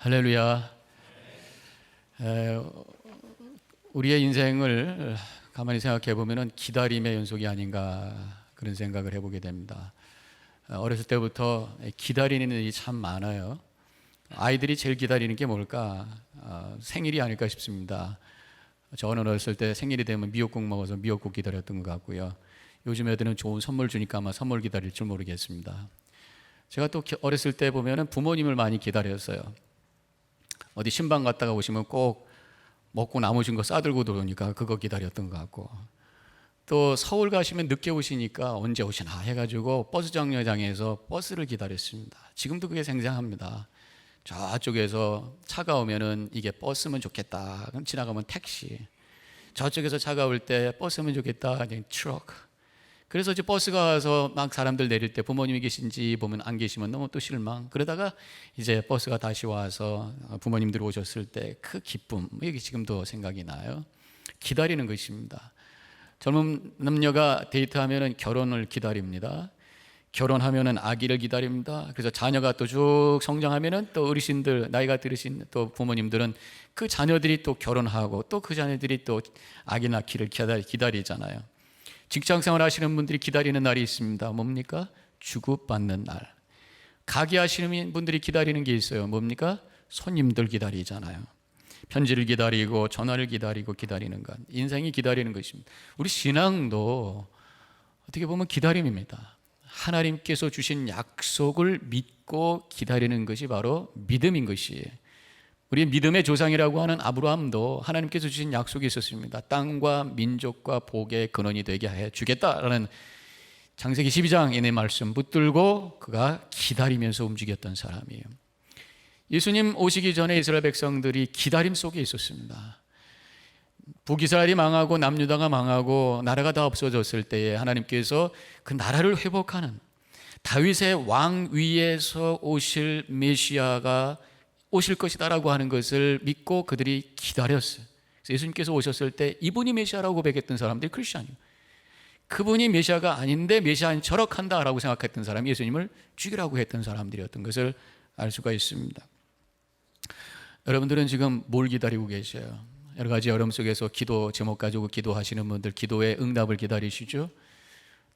할렐루야. 우리의 인생을 가만히 생각해 보면은 기다림의 연속이 아닌가 그런 생각을 해보게 됩니다. 어렸을 때부터 기다리는 일이 참 많아요. 아이들이 제일 기다리는 게 뭘까? 생일이 아닐까 싶습니다. 저는 어렸을 때 생일이 되면 미역국 먹어서 미역국 기다렸던 것 같고요. 요즘 애들은 좋은 선물 주니까 아마 선물 기다릴 줄 모르겠습니다. 제가 또 어렸을 때 보면은 부모님을 많이 기다렸어요. 어디 신방 갔다가 오시면 꼭 먹고 남으신 거 싸들고 들어오니까 그거 기다렸던 것 같고, 또 서울 가시면 늦게 오시니까 언제 오시나 해가지고 버스 정류장에서 버스를 기다렸습니다. 지금도 그게 생생합니다. 저쪽에서 차가 오면은 이게 버스면 좋겠다, 그럼 지나가면 택시, 저쪽에서 차가 올 때 버스면 좋겠다, 그냥 트럭. 그래서 이제 버스가 와서 막 사람들 내릴 때 부모님이 계신지 보면 안 계시면 너무 또 실망. 그러다가 이제 버스가 다시 와서 부모님들이 오셨을 때 그 기쁨, 이게 지금도 생각이 나요. 기다리는 것입니다. 젊은 남녀가 데이트하면은 결혼을 기다립니다. 결혼하면은 아기를 기다립니다. 그래서 자녀가 또 쭉 성장하면은 또 어르신들, 나이가 들으신 또 부모님들은 그 자녀들이 또 결혼하고 또 그 자녀들이 또 아기 낳기를 기다리잖아요. 직장생활 하시는 분들이 기다리는 날이 있습니다. 뭡니까? 주급받는 날. 가게 하시는 분들이 기다리는 게 있어요. 뭡니까? 손님들 기다리잖아요. 편지를 기다리고 전화를 기다리고 기다리는 것. 인생이 기다리는 것입니다. 우리 신앙도 어떻게 보면 기다림입니다. 하나님께서 주신 약속을 믿고 기다리는 것이 바로 믿음인 것이에요. 우리의 믿음의 조상이라고 하는 아브라함도 하나님께서 주신 약속이 있었습니다. 땅과 민족과 복의 근원이 되게 해 주겠다라는 창세기 12장의 말씀 붙들고 그가 기다리면서 움직였던 사람이에요. 예수님 오시기 전에 이스라엘 백성들이 기다림 속에 있었습니다. 북이스라엘이 망하고 남유다가 망하고 나라가 다 없어졌을 때에 하나님께서 그 나라를 회복하는 다윗의 왕 위에서 오실 메시아가 오실 것이다라고 하는 것을 믿고 그들이 기다렸어요. 그래서 예수님께서 오셨을 때 이분이 메시아라고 고백했던 사람들이 크리스천이에요. 그분이 메시아가 아닌데 메시아인 척 한다라고 생각했던 사람이 예수님을 죽이라고 했던 사람들이었던 것을 알 수가 있습니다. 여러분들은 지금 뭘 기다리고 계셔요? 여러 가지 어려움 속에서 기도 제목 가지고 기도하시는 분들, 기도의 응답을 기다리시죠.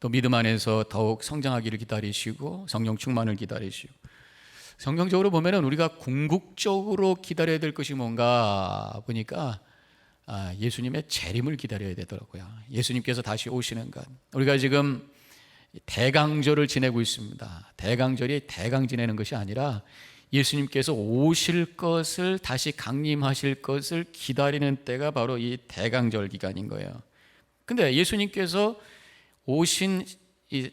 또 믿음 안에서 더욱 성장하기를 기다리시고 성령 충만을 기다리시고, 성경적으로 보면은 우리가 궁극적으로 기다려야 될 것이 뭔가 보니까 예수님의 재림을 기다려야 되더라고요. 예수님께서 다시 오시는 것. 우리가 지금 대강절을 지내고 있습니다. 대강절이 대강 지내는 것이 아니라 예수님께서 오실 것을, 다시 강림하실 것을 기다리는 때가 바로 이 대강절 기간인 거예요. 근데 예수님께서 오신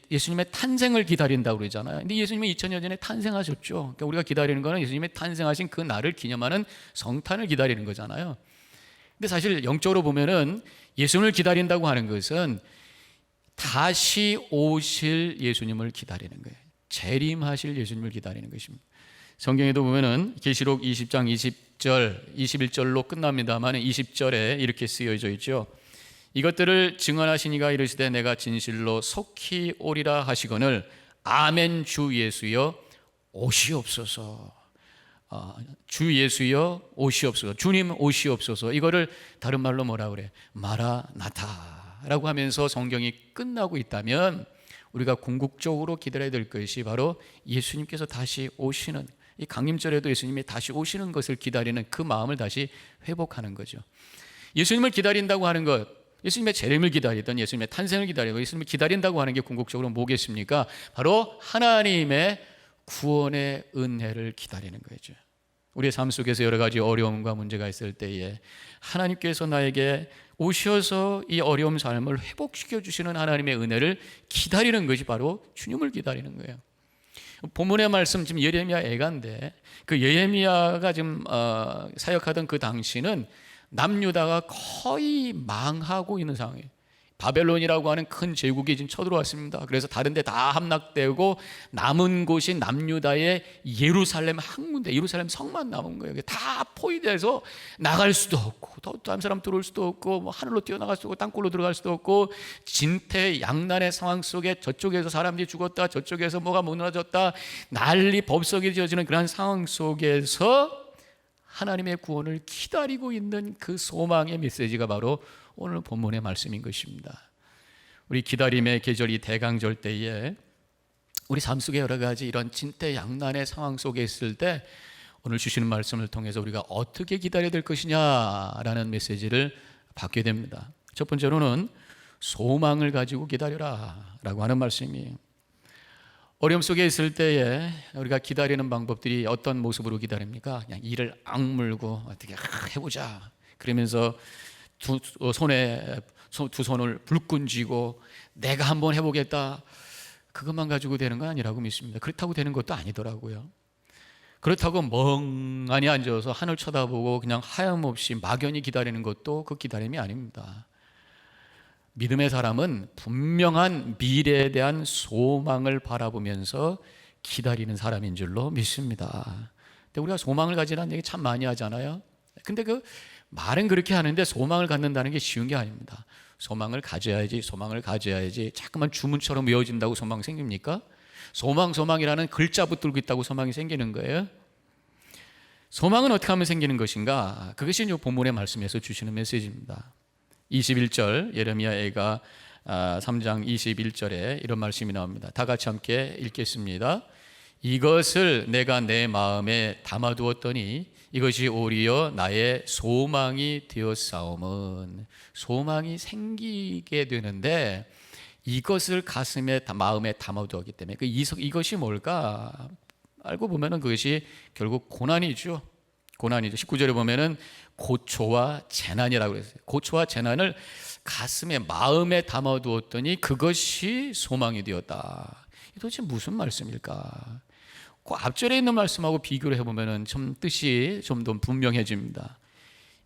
예수님의 탄생을 기다린다고 그러잖아요. 근데 예수님은 2000년 전에 탄생하셨죠. 그러니까 우리가 기다리는 거는 예수님의 탄생하신 그 날을 기념하는 성탄을 기다리는 거잖아요. 근데 사실 영적으로 보면은 예수님을 기다린다고 하는 것은 다시 오실 예수님을 기다리는 거예요. 재림하실 예수님을 기다리는 것입니다. 성경에도 보면은 계시록 20장 20절, 21절로 끝납니다만 20절에 이렇게 쓰여져 있죠. 이것들을 증언하시니가 이르시되 내가 진실로 속히 오리라 하시거늘 아멘. 주 예수여 오시옵소서. 주 예수여 오시옵소서. 주님 오시옵소서. 이거를 다른 말로 뭐라 그래? 마라나타라고 하면서 성경이 끝나고 있다면 우리가 궁극적으로 기다려야 될 것이 바로 예수님께서 다시 오시는, 이 강림절에도 예수님이 다시 오시는 것을 기다리는 그 마음을 다시 회복하는 거죠. 예수님을 기다린다고 하는 것, 예수님의 재림을 기다리던, 예수님의 탄생을 기다리고 예수님을 기다린다고 하는 게 궁극적으로 뭐겠습니까? 바로 하나님의 구원의 은혜를 기다리는 거죠. 우리의 삶 속에서 여러 가지 어려움과 문제가 있을 때에 하나님께서 나에게 오셔서 이 어려움 삶을 회복시켜 주시는 하나님의 은혜를 기다리는 것이 바로 주님을 기다리는 거예요. 본문의 말씀, 지금 예레미야 애가인데 그 예레미야가 지금 사역하던 그 당시는 남유다가 거의 망하고 있는 상황이에요. 바벨론이라고 하는 큰 제국이 지금 쳐들어왔습니다. 그래서 다른 데 다 함락되고 남은 곳이 남유다의 예루살렘 한 군데, 예루살렘 성만 남은 거예요. 다 포위돼서 나갈 수도 없고 또 다른 사람 들어올 수도 없고 뭐 하늘로 뛰어나갈 수도 없고 땅굴로 들어갈 수도 없고 진퇴양난의 상황 속에 저쪽에서 사람들이 죽었다, 저쪽에서 뭐가 무너졌다, 난리 법석이 지어지는 그런 상황 속에서 하나님의 구원을 기다리고 있는 그 소망의 메시지가 바로 오늘 본문의 말씀인 것입니다. 우리 기다림의 계절이 대강절 때에 우리 삶 속에 여러 가지 이런 진퇴양난의 상황 속에 있을 때 오늘 주시는 말씀을 통해서 우리가 어떻게 기다려야 될 것이냐라는 메시지를 받게 됩니다. 첫 번째로는 소망을 가지고 기다려라 라고 하는 말씀이에요. 어려움 속에 있을 때에 우리가 기다리는 방법들이 어떤 모습으로 기다립니까? 그냥 이를 악물고 어떻게 해보자 그러면서 두 손을 불끈 쥐고 내가 한번 해보겠다, 그것만 가지고 되는 건 아니라고 믿습니다. 그렇다고 되는 것도 아니더라고요. 그렇다고 멍하니 앉아서 하늘 쳐다보고 그냥 하염없이 막연히 기다리는 것도 그 기다림이 아닙니다. 믿음의 사람은 분명한 미래에 대한 소망을 바라보면서 기다리는 사람인 줄로 믿습니다. 근데 우리가 소망을 가지라는 얘기 참 많이 하잖아요. 근데 그 말은 그렇게 하는데 소망을 갖는다는 게 쉬운 게 아닙니다. 소망을 가져야지, 소망을 가져야지. 자꾸만 주문처럼 외워진다고 소망 생깁니까? 소망이라는 글자 붙들고 있다고 소망이 생기는 거예요. 소망은 어떻게 하면 생기는 것인가? 그것이 이 본문의 말씀에서 주시는 메시지입니다. 21절 예레미야가 3장 21절에 이런 말씀이 나옵니다. 다 같이 함께 읽겠습니다. 이것을 내가 내 마음에 담아두었더니 이것이 오히려 나의 소망이 되었사오면, 소망이 생기게 되는데 이것을 가슴에 마음에 담아두었기 때문에 이것이 뭘까? 알고 보면은 그것이 결국 고난이죠. 19절에 보면은 고초와 재난이라고 그랬어요. 고초와 재난을 가슴에 마음에 담아두었더니 그것이 소망이 되었다. 이 도대체 무슨 말씀일까? 그 앞절에 있는 말씀하고 비교를 해보면은 좀 뜻이 좀 더 분명해집니다.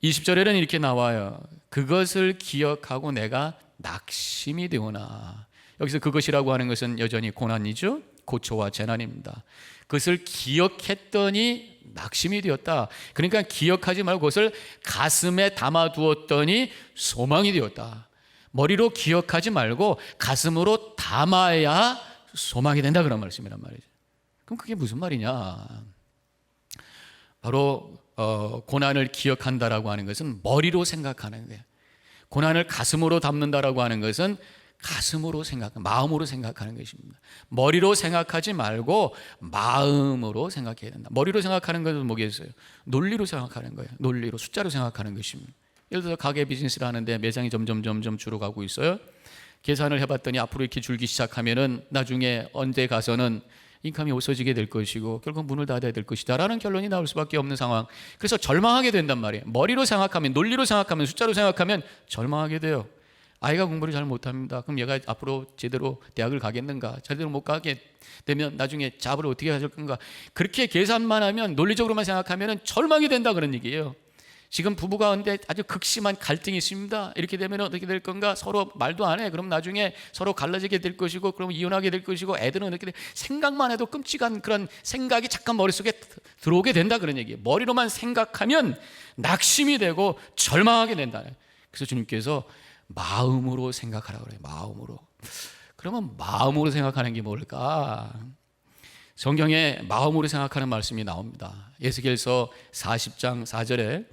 20절에는 이렇게 나와요. 그것을 기억하고 내가 낙심이 되오나. 여기서 그것이라고 하는 것은 여전히 고난이죠. 고초와 재난입니다. 그것을 기억했더니 낙심이 되었다. 그러니까 기억하지 말고 그것을 가슴에 담아두었더니 소망이 되었다. 머리로 기억하지 말고 가슴으로 담아야 소망이 된다, 그런 말씀이란 말이죠. 그럼 그게 무슨 말이냐? 바로 고난을 기억한다라고 하는 것은 머리로 생각하는 거예요. 고난을 가슴으로 담는다라고 하는 것은 가슴으로 마음으로 생각하는 것입니다. 머리로 생각하지 말고 마음으로 생각해야 된다. 머리로 생각하는 것은 뭐겠어요? 논리로 생각하는 거예요. 논리로, 숫자로 생각하는 것입니다. 예를 들어서 가게 비즈니스를 하는데 매장이 점점 줄어가고 있어요. 계산을 해봤더니 앞으로 이렇게 줄기 시작하면은 나중에 언제 가서는 인컴이 없어지게 될 것이고 결국 문을 닫아야 될 것이다 라는 결론이 나올 수밖에 없는 상황. 그래서 절망하게 된단 말이에요. 머리로 생각하면, 논리로 생각하면, 숫자로 생각하면 절망하게 돼요. 아이가 공부를 잘 못합니다. 그럼 얘가 앞으로 제대로 대학을 가겠는가? 제대로 못 가게 되면 나중에 잡을 어떻게 하실 건가? 그렇게 계산만 하면, 논리적으로만 생각하면 절망이 된다, 그런 얘기예요. 지금 부부 가운데 아주 극심한 갈등이 있습니다. 이렇게 되면 어떻게 될 건가? 서로 말도 안 해. 그럼 나중에 서로 갈라지게 될 것이고, 그럼 이혼하게 될 것이고, 애들은 어떻게 돼? 생각만 해도 끔찍한 그런 생각이 잠깐 머릿속에 들어오게 된다, 그런 얘기예요. 머리로만 생각하면 낙심이 되고 절망하게 된다. 그래서 주님께서 마음으로 생각하라고 그래요. 마음으로. 그러면 마음으로 생각하는 게 뭘까? 성경에 마음으로 생각하는 말씀이 나옵니다. 에스겔서 40장 4절에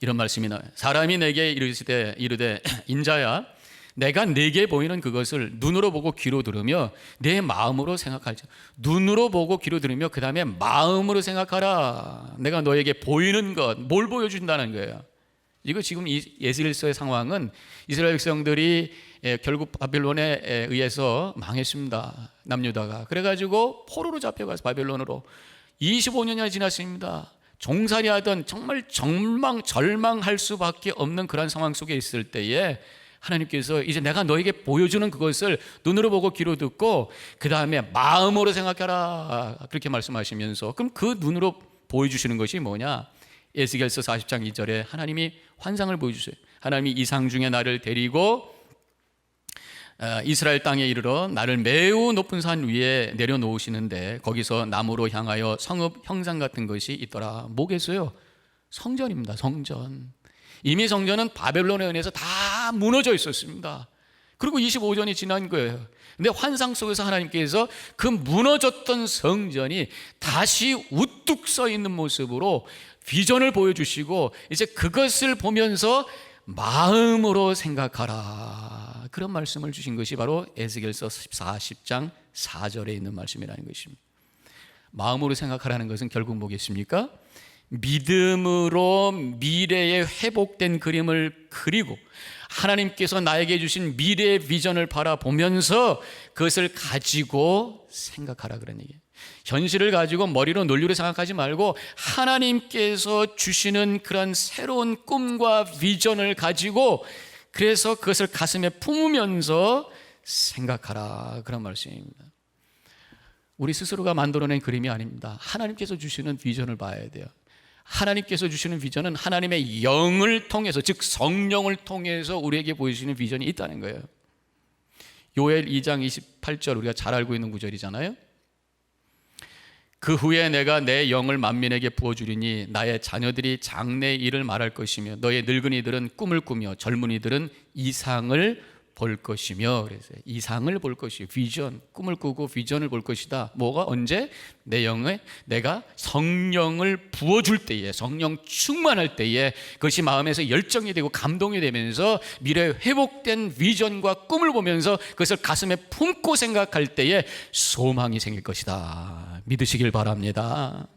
이런 말씀이 나와요. 사람이 내게 이르되 인자야, 내가 내게 보이는 그것을 눈으로 보고 귀로 들으며 내 마음으로 생각할지. 눈으로 보고 귀로 들으며 그 다음에 마음으로 생각하라. 내가 너에게 보이는 것, 뭘 보여준다는 거예요. 이거 지금 에스겔서의 상황은 이스라엘 백성들이 결국 바벨론에 의해서 망했습니다. 남유다가. 그래가지고 포로로 잡혀가서 바벨론으로 25년이 지났습니다. 종살이 하던 정말 절망할 수밖에 없는 그런 상황 속에 있을 때에 하나님께서 이제 내가 너에게 보여주는 그것을 눈으로 보고 귀로 듣고 그 다음에 마음으로 생각하라, 그렇게 말씀하시면서, 그럼 그 눈으로 보여주시는 것이 뭐냐? 에스겔서 40장 2절에 하나님이 환상을 보여주세요. 하나님이 이상 중에 나를 데리고 이스라엘 땅에 이르러 나를 매우 높은 산 위에 내려놓으시는데 거기서 나무로 향하여 성읍 형상 같은 것이 있더라. 뭐겠어요? 성전입니다. 성전. 이미 성전은 바벨론에 의해서 다 무너져 있었습니다. 그리고 25년이 지난 거예요. 근데 환상 속에서 하나님께서 그 무너졌던 성전이 다시 우뚝 서 있는 모습으로 비전을 보여주시고, 이제 그것을 보면서 마음으로 생각하라, 그런 말씀을 주신 것이 바로 에스겔서 40장 4절에 있는 말씀이라는 것입니다. 마음으로 생각하라는 것은 결국 뭐겠습니까? 믿음으로 미래의 회복된 그림을 그리고 하나님께서 나에게 주신 미래의 비전을 바라보면서 그것을 가지고 생각하라, 그런 얘기예요. 현실을 가지고 머리로 논리로 생각하지 말고 하나님께서 주시는 그런 새로운 꿈과 비전을 가지고, 그래서 그것을 가슴에 품으면서 생각하라, 그런 말씀입니다. 우리 스스로가 만들어낸 그림이 아닙니다. 하나님께서 주시는 비전을 봐야 돼요. 하나님께서 주시는 비전은 하나님의 영을 통해서, 즉 성령을 통해서 우리에게 보여주시는 비전이 있다는 거예요. 요엘 2장 28절, 우리가 잘 알고 있는 구절이잖아요. 그 후에 내가 내 영을 만민에게 부어주리니 나의 자녀들이 장래의 일을 말할 것이며 너의 늙은이들은 꿈을 꾸며 젊은이들은 이상을 볼 것이며, 그래서 이상을 볼 것이, 비전, 꿈을 꾸고 비전을 볼 것이다. 뭐가? 언제? 내 영에 내가 성령을 부어줄 때에, 성령 충만할 때에 그것이 마음에서 열정이 되고 감동이 되면서 미래에 회복된 비전과 꿈을 보면서 그것을 가슴에 품고 생각할 때에 소망이 생길 것이다. 믿으시길 바랍니다.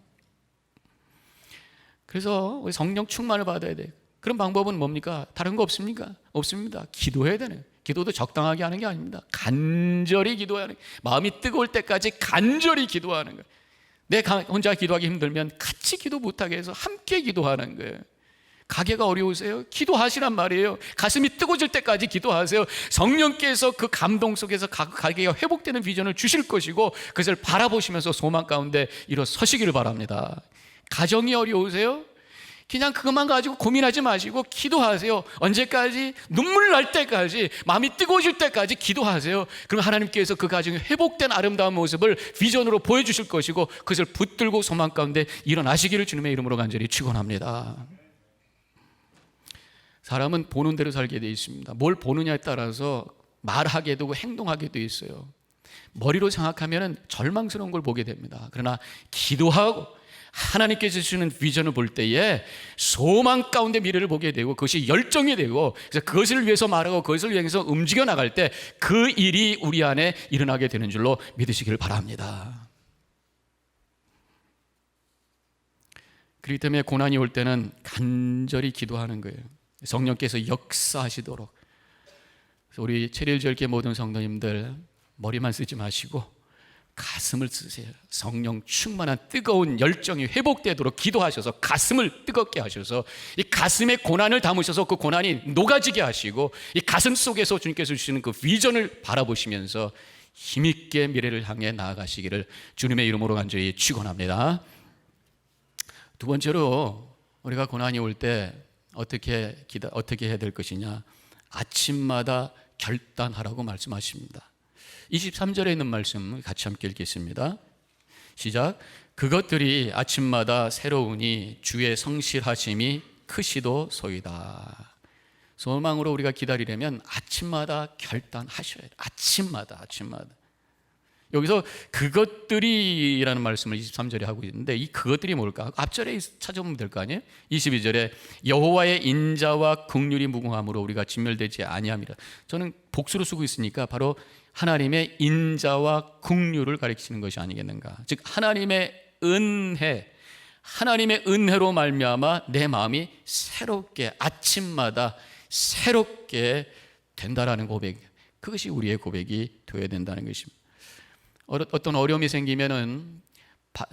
그래서 성령 충만을 받아야 돼요. 그런 방법은 뭡니까? 다른 거 없습니까? 없습니다. 기도해야 되네요. 기도도 적당하게 하는 게 아닙니다. 간절히 기도하는, 마음이 뜨거울 때까지 간절히 기도하는 거예요. 내가 혼자 기도하기 힘들면 같이 기도 못하게 해서 함께 기도하는 거예요. 가게가 어려우세요? 기도하시란 말이에요. 가슴이 뜨거워질 때까지 기도하세요. 성령께서 그 감동 속에서 가게가 회복되는 비전을 주실 것이고 그것을 바라보시면서 소망 가운데 일어서시기를 바랍니다. 가정이 어려우세요? 그냥 그것만 가지고 고민하지 마시고 기도하세요. 언제까지? 눈물 날 때까지, 마음이 뜨거워질 때까지 기도하세요. 그럼 하나님께서 그 가정의 회복된 아름다운 모습을 비전으로 보여주실 것이고 그것을 붙들고 소망 가운데 일어나시기를 주님의 이름으로 간절히 축원합니다. 사람은 보는 대로 살게 되어 있습니다. 뭘 보느냐에 따라서 말하게 되고 행동하게 되어 있어요. 머리로 생각하면 절망스러운 걸 보게 됩니다. 그러나 기도하고 하나님께서 주시는 비전을 볼 때에 소망 가운데 미래를 보게 되고 그것이 열정이 되고, 그래서 그것을 위해서 말하고 그것을 위해서 움직여 나갈 때 그 일이 우리 안에 일어나게 되는 줄로 믿으시길 바랍니다. 그렇기 때문에 고난이 올 때는 간절히 기도하는 거예요. 성령께서 역사하시도록. 그래서 우리 체리일절기 모든 성도님들 머리만 쓰지 마시고 가슴을 쓰세요. 성령 충만한 뜨거운 열정이 회복되도록 기도하셔서 가슴을 뜨겁게 하셔서 이 가슴에 고난을 담으셔서 그 고난이 녹아지게 하시고 이 가슴 속에서 주님께서 주시는 그 비전을 바라보시면서 힘있게 미래를 향해 나아가시기를 주님의 이름으로 간절히 축원합니다. 두 번째로 우리가 고난이 올 때 어떻게 해야 될 것이냐, 아침마다 결단하라고 말씀하십니다. 23절에 있는 말씀 같이 함께 읽겠습니다. 시작. 그것들이 아침마다 새로우니 주의 성실하심이 크시도소이다. 소망으로 우리가 기다리려면 아침마다 결단하셔야 돼요. 아침마다. 여기서 그것들이라는 말씀을 23절에 하고 있는데 이 그것들이 뭘까? 앞절에 찾아보면 될 거 아니에요? 22절에 여호와의 인자와 긍휼이 무궁함으로 우리가 진멸되지 아니함이라. 저는 복수로 쓰고 있으니까 바로 하나님의 인자와 긍휼을 가리키시는 것이 아니겠는가. 즉 하나님의 은혜, 하나님의 은혜로 말미암아 내 마음이 새롭게 아침마다 새롭게 된다라는 고백, 그것이 우리의 고백이 되어야 된다는 것입니다. 어떤 어려움이 생기면은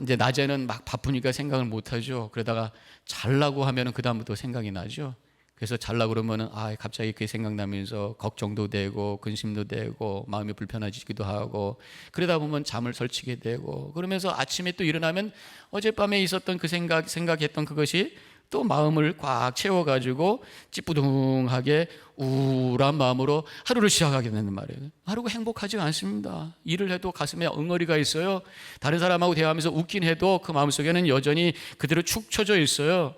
이제 낮에는 막 바쁘니까 생각을 못 하죠. 그러다가 잘라고 하면은 그 다음부터 생각이 나죠. 그래서 잘라고 그러면은 갑자기 그게 생각나면서 걱정도 되고 근심도 되고 마음이 불편해지기도 하고 그러다 보면 잠을 설치게 되고 그러면서 아침에 또 일어나면 어젯밤에 있었던 그 생각했던 그것이 또 마음을 꽉 채워가지고 찌뿌둥하게 우울한 마음으로 하루를 시작하게 되는 말이에요. 하루가 행복하지가 않습니다. 일을 해도 가슴에 엉어리가 있어요. 다른 사람하고 대화하면서 웃긴 해도 그 마음속에는 여전히 그대로 축 처져 있어요.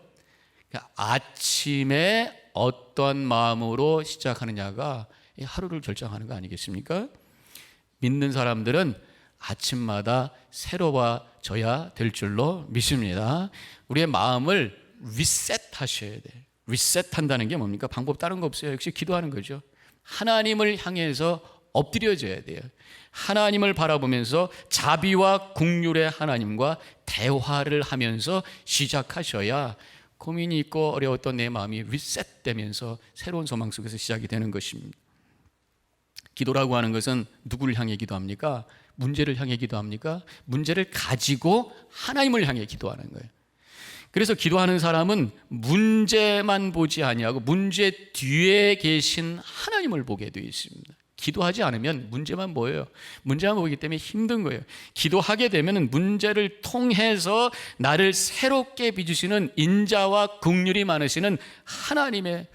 그러니까 아침에 어떤 마음으로 시작하느냐가 이 하루를 결정하는 거 아니겠습니까? 믿는 사람들은 아침마다 새로워져야 될 줄로 믿습니다. 우리의 마음을 리셋하셔야 돼요. 리셋한다는 게 뭡니까? 방법 다른 거 없어요. 역시 기도하는 거죠. 하나님을 향해서 엎드려져야 돼요. 하나님을 바라보면서 자비와 긍휼의 하나님과 대화를 하면서 시작하셔야 고민이 있고 어려웠던 내 마음이 리셋되면서 새로운 소망 속에서 시작이 되는 것입니다. 기도라고 하는 것은 누구를 향해 기도합니까? 문제를 향해 기도합니까? 문제를 가지고 하나님을 향해 기도하는 거예요. 그래서 기도하는 사람은 문제만 보지 아니하고 문제 뒤에 계신 하나님을 보게 되어 있습니다. 기도하지 않으면 문제만 보여요. 문제만 보이기 때문에 힘든 거예요. 기도하게 되면 문제를 통해서 나를 새롭게 빚으시는 인자와 긍휼이 많으시는 하나님을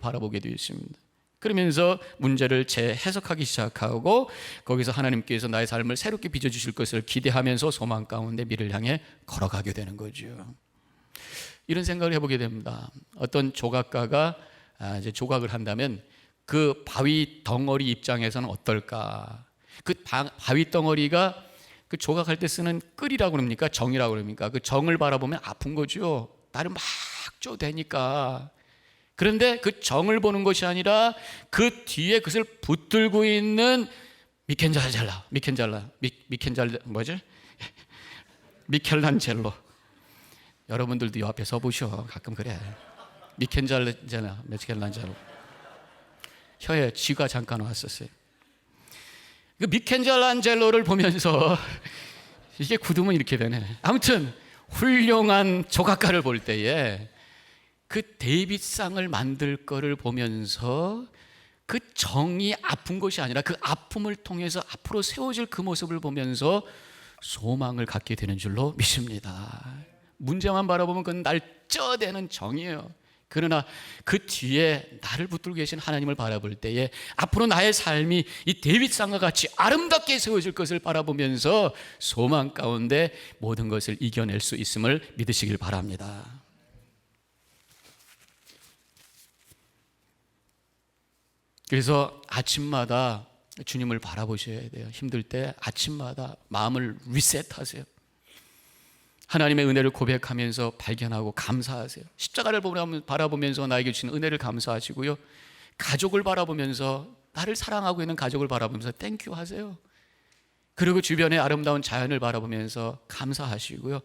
바라보게 되어 있습니다. 그러면서 문제를 재해석하기 시작하고 거기서 하나님께서 나의 삶을 새롭게 빚어주실 것을 기대하면서 소망 가운데 미래를 향해 걸어가게 되는 거죠. 이런 생각을 해보게 됩니다. 어떤 조각가가 이제 조각을 한다면 그 바위 덩어리 입장에서는 어떨까? 그 바위 덩어리가 그 조각할 때 쓰는 끌이라고 그럽니까? 정이라고 그럽니까? 그 정을 바라보면 아픈 거죠. 나를 막 쪼대니까. 그런데 그 정을 보는 것이 아니라 그 뒤에 그것을 붙들고 있는 미켈란젤로. 여러분들도 이 앞에 서보셔. 가끔 그래. 미켈란젤로. 혀에 쥐가 잠깐 왔었어요. 그 미켈란젤로를 보면서 이게 굳으면 이렇게 되네. 아무튼 훌륭한 조각가를 볼 때에 그 데이빗상을 만들 거를 보면서 그 정이 아픈 것이 아니라 그 아픔을 통해서 앞으로 세워질 그 모습을 보면서 소망을 갖게 되는 줄로 믿습니다. 문제만 바라보면 그건 날쪄대는 정이에요. 그러나 그 뒤에 나를 붙들고 계신 하나님을 바라볼 때에 앞으로 나의 삶이 이 데이빗상과 같이 아름답게 세워질 것을 바라보면서 소망 가운데 모든 것을 이겨낼 수 있음을 믿으시길 바랍니다. 그래서 아침마다 주님을 바라보셔야 돼요. 힘들 때 아침마다 마음을 리셋하세요. 하나님의 은혜를 고백하면서 발견하고 감사하세요. 십자가를 바라보면서 나에게 주신 은혜를 감사하시고요. 가족을 바라보면서 나를 사랑하고 있는 가족을 바라보면서 땡큐 하세요. 그리고 주변의 아름다운 자연을 바라보면서 감사하시고요.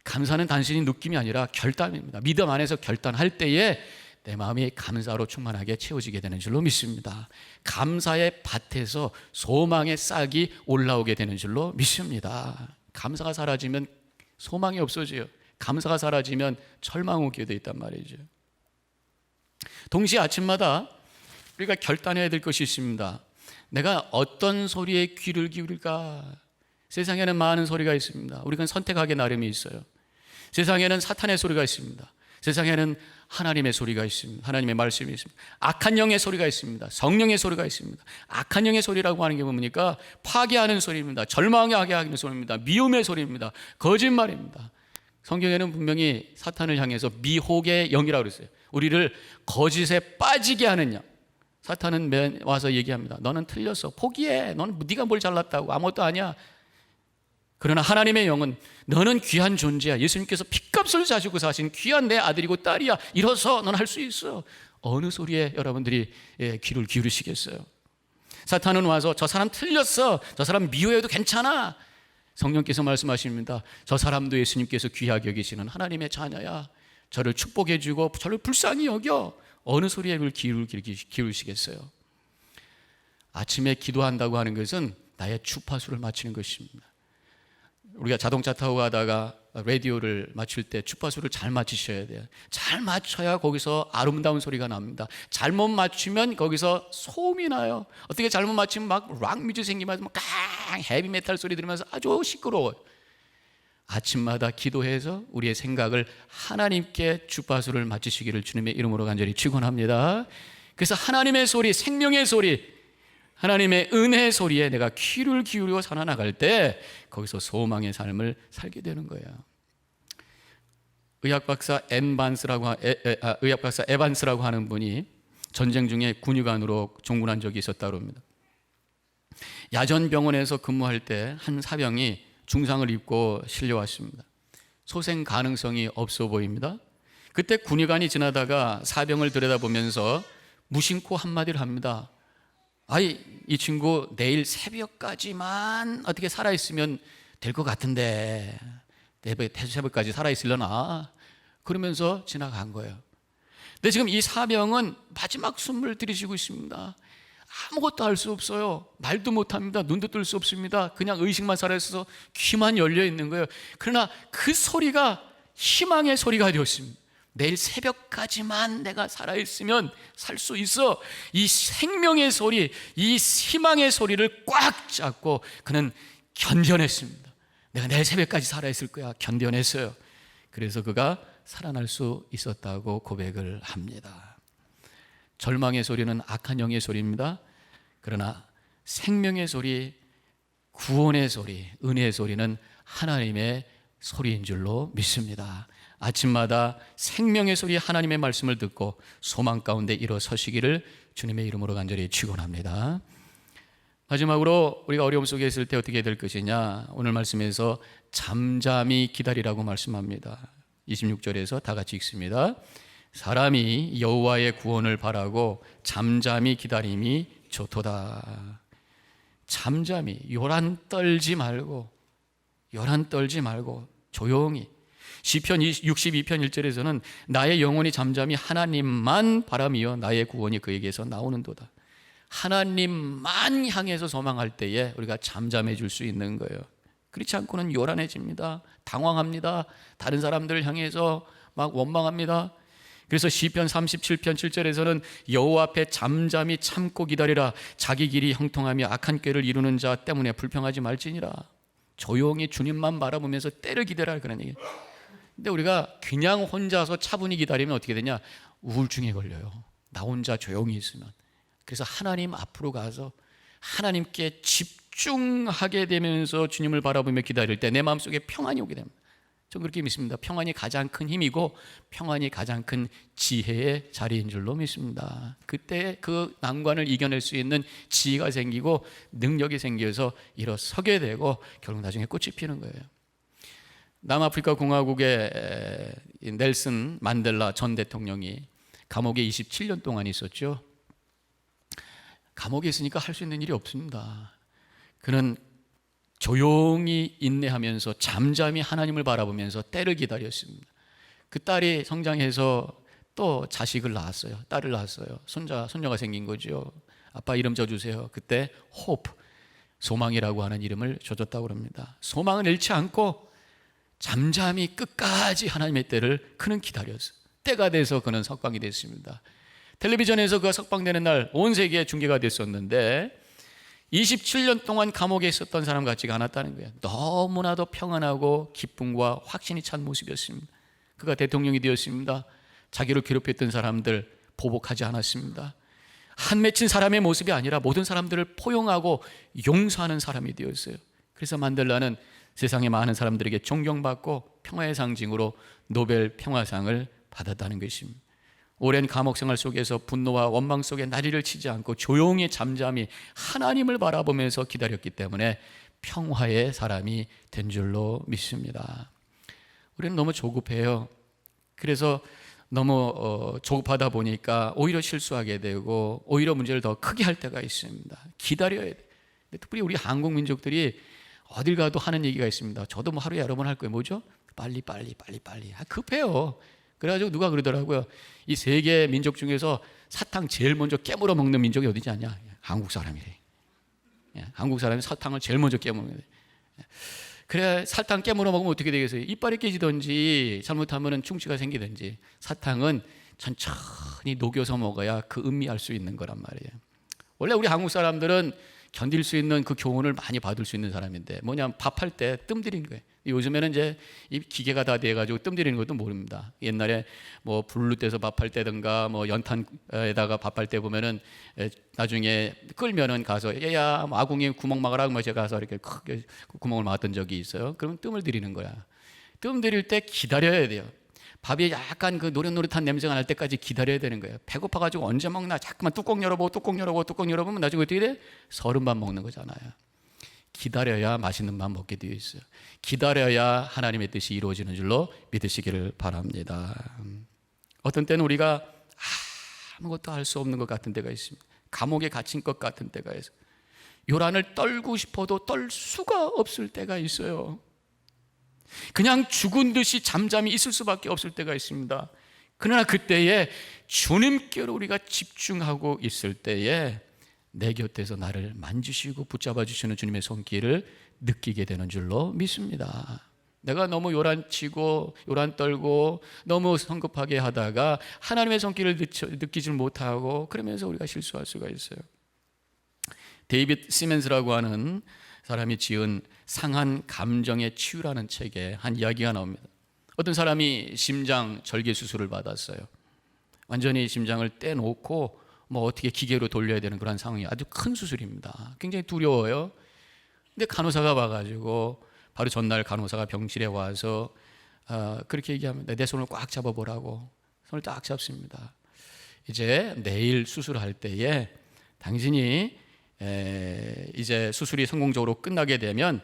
감사는 단순히 느낌이 아니라 결단입니다. 믿음 안에서 결단할 때에 내 마음이 감사로 충만하게 채워지게 되는 줄로 믿습니다. 감사의 밭에서 소망의 싹이 올라오게 되는 줄로 믿습니다. 감사가 사라지면 소망이 없어져요. 감사가 사라지면 절망 오게 돼 있단 말이죠. 동시에 아침마다 우리가 결단해야 될 것이 있습니다. 내가 어떤 소리에 귀를 기울일까? 세상에는 많은 소리가 있습니다. 우리가 선택하기 나름이 있어요. 세상에는 사탄의 소리가 있습니다. 세상에는 하나님의 소리가 있습니다. 하나님의 말씀이 있습니다. 악한 영의 소리가 있습니다. 성령의 소리가 있습니다. 악한 영의 소리라고 하는 게 뭡니까? 파괴하는 소리입니다. 절망하게 하는 소리입니다. 미움의 소리입니다. 거짓말입니다. 성경에는 분명히 사탄을 향해서 미혹의 영이라고 그랬어요. 우리를 거짓에 빠지게 하는 영. 사탄은 와서 얘기합니다. 너는 틀렸어. 포기해. 너는 네가 뭘 잘났다고. 아무것도 아니야. 그러나 하나님의 영은 너는 귀한 존재야. 예수님께서 핏값을 자시고 사신 귀한 내 아들이고 딸이야. 일어서 넌 할 수 있어. 어느 소리에 여러분들이 귀를 기울이시겠어요? 사탄은 와서 저 사람 틀렸어. 저 사람 미워해도 괜찮아. 성령께서 말씀하십니다. 저 사람도 예수님께서 귀하게 여기시는 하나님의 자녀야. 저를 축복해 주고 저를 불쌍히 여겨. 어느 소리에 귀를 기울이시겠어요? 아침에 기도한다고 하는 것은 나의 주파수를 맞추는 것입니다. 우리가 자동차 타고 가다가 라디오를 맞출 때 주파수를 잘 맞추셔야 돼요. 잘 맞춰야 거기서 아름다운 소리가 납니다. 잘못 맞추면 거기서 소음이 나요. 어떻게 잘못 맞추면 막 락 뮤직 생기면서 막 헤비 메탈 소리 들으면서 아주 시끄러워요. 아침마다 기도해서 우리의 생각을 하나님께 주파수를 맞추시기를 주님의 이름으로 간절히 축원합니다. 그래서 하나님의 소리, 생명의 소리, 하나님의 은혜의 소리에 내가 귀를 기울이고 살아나갈 때 거기서 소망의 삶을 살게 되는 거예요. 의학박사 에반스라고 하는 분이 전쟁 중에 군의관으로 종군한 적이 있었다고 합니다. 야전병원에서 근무할 때 한 사병이 중상을 입고 실려왔습니다. 소생 가능성이 없어 보입니다. 그때 군의관이 지나다가 사병을 들여다보면서 무심코 한마디를 합니다. 아이, 이 친구 내일 새벽까지만 어떻게 살아있으면 될 것 같은데 새벽까지 살아있으려나? 그러면서 지나간 거예요. 근데 지금 이 사병은 마지막 숨을 들이쉬고 있습니다. 아무것도 할 수 없어요. 말도 못합니다. 눈도 뜰 수 없습니다. 그냥 의식만 살아있어서 귀만 열려 있는 거예요. 그러나 그 소리가 희망의 소리가 되었습니다. 내일 새벽까지만 내가 살아있으면 살 수 있어. 이 생명의 소리, 이 희망의 소리를 꽉 잡고 그는 견뎌냈습니다. 내가 내일 새벽까지 살아있을 거야. 견뎌냈어요. 그래서 그가 살아날 수 있었다고 고백을 합니다. 절망의 소리는 악한 영의 소리입니다. 그러나 생명의 소리, 구원의 소리, 은혜의 소리는 하나님의 소리인 줄로 믿습니다. 아침마다 생명의 소리 하나님의 말씀을 듣고 소망 가운데 일어서시기를 주님의 이름으로 간절히 축원합니다. 마지막으로 우리가 어려움 속에 있을 때 어떻게 될 것이냐, 오늘 말씀에서 잠잠히 기다리라고 말씀합니다. 26절에서 다 같이 읽습니다. 사람이 여호와의 구원을 바라고 잠잠히 기다림이 좋도다. 잠잠히, 요란 떨지 말고 조용히. 시편 62편 1절에서는 나의 영혼이 잠잠히 하나님만 바라며 나의 구원이 그에게서 나오는도다. 하나님만 향해서 소망할 때에 우리가 잠잠해질 수 있는 거예요. 그렇지 않고는 요란해집니다. 당황합니다. 다른 사람들을 향해서 막 원망합니다. 그래서 시편 37편 7절에서는 여호와 앞에 잠잠히 참고 기다리라. 자기 길이 형통하며 악한 꾀를 이루는 자 때문에 불평하지 말지니라. 조용히 주님만 바라보면서 때를 기다리라, 그런 얘기예요. 근데 우리가 그냥 혼자서 차분히 기다리면 어떻게 되냐? 우울증에 걸려요. 나 혼자 조용히 있으면. 그래서 하나님 앞으로 가서 하나님께 집중하게 되면서 주님을 바라보며 기다릴 때 내 마음속에 평안이 오게 됩니다. 전 그렇게 믿습니다. 평안이 가장 큰 힘이고 평안이 가장 큰 지혜의 자리인 줄로 믿습니다. 그때 그 난관을 이겨낼 수 있는 지혜가 생기고 능력이 생겨서 일어서게 되고 결국 나중에 꽃이 피는 거예요. 남아프리카 공화국의 넬슨 만델라 전 대통령이 감옥에 27년 동안 있었죠. 감옥에 있으니까 할 수 있는 일이 없습니다. 그는 조용히 인내하면서 잠잠히 하나님을 바라보면서 때를 기다렸습니다. 그 딸이 성장해서 또 자식을 낳았어요. 딸을 낳았어요. 손녀가 생긴 거죠. 아빠 이름 줘주세요. 그때 호프, 소망이라고 하는 이름을 줘줬다고 합니다. 소망을 잃지 않고 잠잠히 끝까지 하나님의 때를 그는 기다렸어요. 때가 돼서 그는 석방이 됐습니다. 텔레비전에서 그가 석방되는 날 온 세계에 중계가 됐었는데 27년 동안 감옥에 있었던 사람 같지가 않았다는 거예요. 너무나도 평안하고 기쁨과 확신이 찬 모습이었습니다. 그가 대통령이 되었습니다. 자기를 괴롭혔던 사람들 보복하지 않았습니다. 한 맺힌 사람의 모습이 아니라 모든 사람들을 포용하고 용서하는 사람이 되었어요. 그래서 만델라는 세상의 많은 사람들에게 존경받고 평화의 상징으로 노벨 평화상을 받았다는 것입니다. 오랜 감옥 생활 속에서 분노와 원망 속에 나리를 치지 않고 조용히 잠잠히 하나님을 바라보면서 기다렸기 때문에 평화의 사람이 된 줄로 믿습니다. 우리는 너무 조급해요. 그래서 너무 조급하다 보니까 오히려 실수하게 되고 오히려 문제를 더 크게 할 때가 있습니다. 기다려야 돼요. 특별히 우리 한국 민족들이 어딜 가도 하는 얘기가 있습니다. 저도 뭐 하루에 여러 번 할 거예요. 뭐죠? 빨리. 급해요. 그래가지고 누가 그러더라고요. 이 세계 민족 중에서 사탕 제일 먼저 깨물어 먹는 민족이 어디지 않냐? 한국 사람이래. 한국 사람이 사탕을 제일 먼저 깨물어 먹는. 그래, 사탕 깨물어 먹으면 어떻게 되겠어요? 이빨이 깨지든지 잘못하면 충치가 생기든지. 사탕은 천천히 녹여서 먹어야 그 음미할 수 있는 거란 말이에요. 원래 우리 한국 사람들은 견딜 수 있는 그 교훈을 많이 받을 수 있는 사람인데 뭐냐면 밥할 때 뜸 들이는 거예요. 요즘에는 이제 이 기계가 다 돼가지고 뜸 들이는 것도 모릅니다. 옛날에 뭐 불로 떼서 밥할 때든가 뭐 연탄에다가 밥할 때 보면은 나중에 끓면은 가서 얘야 뭐 아궁이에 구멍 막아라 뭐 제가 가서 이렇게 크게 구멍을 막았던 적이 있어요. 그러면 뜸을 들이는 거야. 뜸 들일 때 기다려야 돼요. 밥이 약간 그 노릇노릇한 냄새가 날 때까지 기다려야 되는 거예요. 배고파가지고 언제 먹나 자꾸만 뚜껑 열어보면 나중에 어떻게 돼? 서른밥 먹는 거잖아요. 기다려야 맛있는 밥 먹게 되어 있어요. 기다려야 하나님의 뜻이 이루어지는 줄로 믿으시기를 바랍니다. 어떤 때는 우리가 아무것도 할 수 없는 것 같은 때가 있습니다. 감옥에 갇힌 것 같은 때가 있어요. 요란을 떨고 싶어도 떨 수가 없을 때가 있어요. 그냥 죽은 듯이 잠잠히 있을 수밖에 없을 때가 있습니다. 그러나 그때에 주님께로 우리가 집중하고 있을 때에 내 곁에서 나를 만지시고 붙잡아 주시는 주님의 손길을 느끼게 되는 줄로 믿습니다. 내가 너무 요란치고 요란 떨고 너무 성급하게 하다가 하나님의 손길을 느끼지 못하고 그러면서 우리가 실수할 수가 있어요. 데이빗 시멘스라고 하는 사람이 지은 상한 감정의 치유라는 책에 한 이야기가 나옵니다. 어떤 사람이 심장 절개 수술을 받았어요. 완전히 심장을 떼놓고 어떻게 기계로 돌려야 되는 그런 상황이 아주 큰 수술입니다. 굉장히 두려워요. 근데 간호사가 와가지고 바로 전날 간호사가 병실에 와서 그렇게 얘기합니다. 내 손을 꽉 잡아보라고. 손을 딱 잡습니다. 이제 내일 수술할 때에 당신이 이제 수술이 성공적으로 끝나게 되면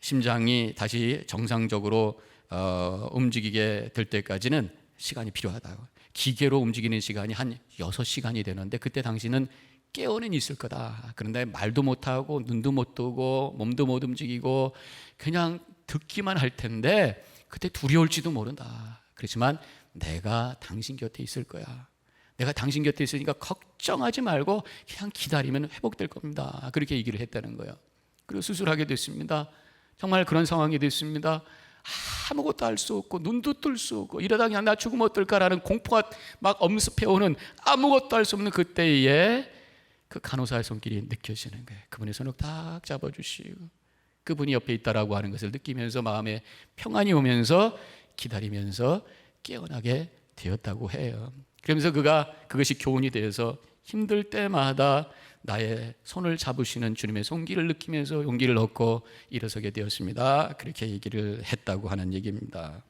심장이 다시 정상적으로 움직이게 될 때까지는 시간이 필요하다고. 기계로 움직이는 시간이 한 6시간이 되는데 그때 당신은 깨어는 있을 거다. 그런데 말도 못하고 눈도 못 뜨고 몸도 못 움직이고 그냥 듣기만 할 텐데 그때 두려울지도 모른다. 그렇지만 내가 당신 곁에 있을 거야. 내가 당신 곁에 있으니까 걱정하지 말고 그냥 기다리면 회복될 겁니다. 그렇게 얘기를 했다는 거예요. 그리고 수술하게 됐습니다. 정말 그런 상황이 됐습니다. 아무것도 할 수 없고 눈도 뜰 수 없고 이러다 그냥 나 죽으면 어떨까라는 공포가 막 엄습해오는 아무것도 할 수 없는 그때에 그 간호사의 손길이 느껴지는 거예요. 그분의 손을 딱 잡아주시고 그분이 옆에 있다라고 하는 것을 느끼면서 마음에 평안이 오면서 기다리면서 깨어나게 되었다고 해요. 그러면서 그것이 교훈이 되어서 힘들 때마다 나의 손을 잡으시는 주님의 손길을 느끼면서 용기를 얻고 일어서게 되었습니다. 그렇게 얘기를 했다고 하는 얘기입니다.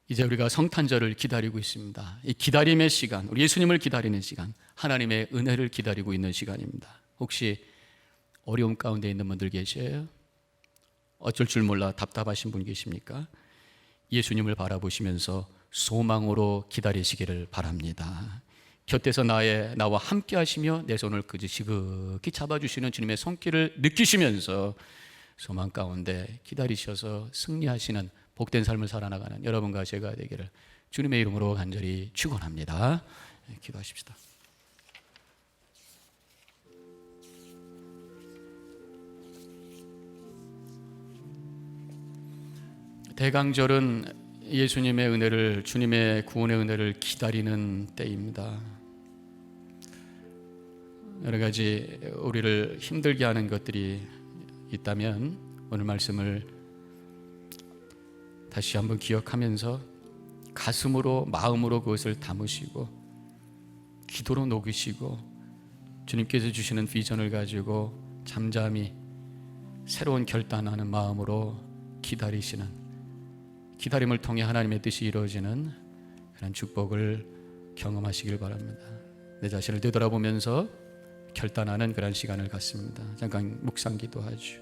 이제 우리가 성탄절을 기다리고 있습니다. 이 기다림의 시간, 우리 예수님을 기다리는 시간, 하나님의 은혜를 기다리고 있는 시간입니다. 혹시 어려움 가운데 있는 분들 계세요? 어쩔 줄 몰라 답답하신 분 계십니까? 예수님을 바라보시면서 소망으로 기다리시기를 바랍니다. 곁에서 나와 함께 하시며 내 손을 지극히 잡아주시는 주님의 손길을 느끼시면서 소망 가운데 기다리셔서 승리하시는 복된 삶을 살아나가는 여러분과 제가 되기를 주님의 이름으로 간절히 축원합니다. 기도하십시다. 대강절은 예수님의 은혜를, 주님의 구원의 은혜를 기다리는 때입니다. 여러 가지 우리를 힘들게 하는 것들이 있다면 오늘 말씀을 다시 한번 기억하면서 가슴으로, 마음으로 그것을 담으시고 기도로 녹이시고 주님께서 주시는 비전을 가지고 잠잠히 새로운 결단하는 마음으로 기다리시는, 기다림을 통해 하나님의 뜻이 이루어지는 그런 축복을 경험하시길 바랍니다. 내 자신을 되돌아보면서 결단하는 그런 시간을 갖습니다. 잠깐 묵상 기도하죠.